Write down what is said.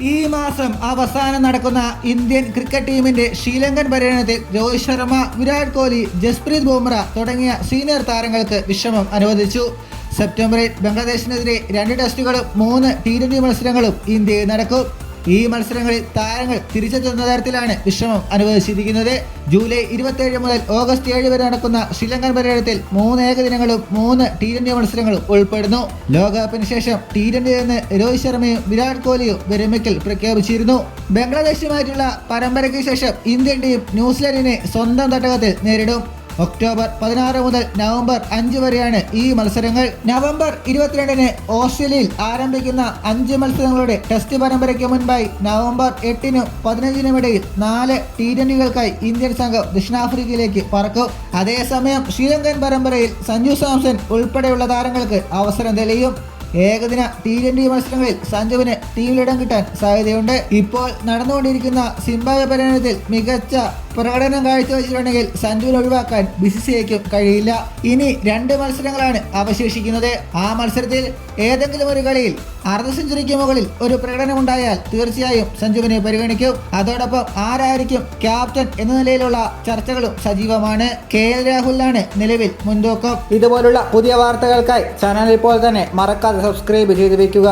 ഈ മാസം അവസാനം നടക്കുന്ന ഇന്ത്യൻ ക്രിക്കറ്റ് ടീമിന്റെ ശ്രീലങ്കൻ പര്യടനത്തിൽ രോഹിത് ശർമ്മ, വിരാട് കോഹ്ലി, ജസ്പ്രീത് ബുംറ തുടങ്ങിയ സീനിയർ താരങ്ങൾക്ക് വിശ്രമം അനുവദിച്ചു. സെപ്റ്റംബറിൽ ബംഗ്ലാദേശിനെതിരെ 2 ടെസ്റ്റുകളും 3 T20 മത്സരങ്ങളും ഇന്ത്യയിൽ നടക്കും. ഈ മത്സരങ്ങളിൽ താരങ്ങൾ തിരിച്ചെത്തുന്ന തരത്തിലാണ് വിശ്രമം അനുവദിച്ചിരിക്കുന്നത്. ജൂലൈ 27 മുതൽ ഓഗസ്റ്റ് 7 വരെ നടക്കുന്ന ശ്രീലങ്കൻ പര്യടനത്തിൽ 3 ഏകദിനങ്ങളും 3 T20 മത്സരങ്ങളും ഉൾപ്പെടുന്നു. ലോകകപ്പിന് ശേഷം T20 നിന്ന് രോഹിത് ശർമ്മയും വിരാട് കോഹ്ലിയും വിരമിക്കൽ പ്രഖ്യാപിച്ചിരുന്നു. ബംഗ്ലാദേശുമായിട്ടുള്ള പരമ്പരയ്ക്ക് ശേഷം ഇന്ത്യൻ ടീം ന്യൂസിലൻഡിനെ സ്വന്തം തട്ടകത്തിൽ നേരിടും. ഒക്ടോബർ 16 മുതൽ നവംബർ 5 വരെയാണ് ഈ മത്സരങ്ങൾ. നവംബർ 22-ന് ഓസ്ട്രേലിയയിൽ ആരംഭിക്കുന്ന 5 മത്സരങ്ങളുടെ ടെസ്റ്റ് പരമ്പരയ്ക്ക് മുൻപായി നവംബർ 8-നും 15-നും ഇടയിൽ 4 T20കൾക്കായി ഇന്ത്യൻ സംഘം ദക്ഷിണാഫ്രിക്കയിലേക്ക് പറക്കും. അതേസമയം ശ്രീലങ്കൻ പരമ്പരയിൽ സഞ്ജു സാംസൺ ഉൾപ്പെടെയുള്ള താരങ്ങൾക്ക് അവസരം തെളിയും. ഏകദിന T20 മത്സരങ്ങളിൽ സഞ്ജുവിന് ടീമിലിടം കിട്ടാൻ സാധ്യതയുണ്ട്. ഇപ്പോൾ നടന്നുകൊണ്ടിരിക്കുന്ന സിംബാബ്വെ പര്യടനത്തിൽ മികച്ച പ്രകടനം കാഴ്ചവെച്ചിട്ടുണ്ടെങ്കിൽ സഞ്ജുവിനെ ഒഴിവാക്കാൻ BCCIക്കും കഴിയില്ല. ഇനി 2 മത്സരങ്ങളാണ് അവശേഷിക്കുന്നത്. ആ മത്സരത്തിൽ ഏതെങ്കിലും ഒരു കളിയിൽ അർദ്ധ സെഞ്ചുറിക്ക് മുകളിൽ ഒരു പ്രകടനമുണ്ടായാൽ തീർച്ചയായും സഞ്ജുവിനെ പരിഗണിക്കും. അതോടൊപ്പം ആരായിരിക്കും ക്യാപ്റ്റൻ എന്ന നിലയിലുള്ള ചർച്ചകളും സജീവമാണ്. KL രാഹുലിനാണ് നിലവിൽ മുൻതൂക്കം. ഇതുപോലുള്ള പുതിയ വാർത്തകൾക്കായി ചാനൽ ഇപ്പോൾ തന്നെ മറക്കാതെ സബ്സ്ക്രൈബ് ചെയ്ത് വെക്കുക.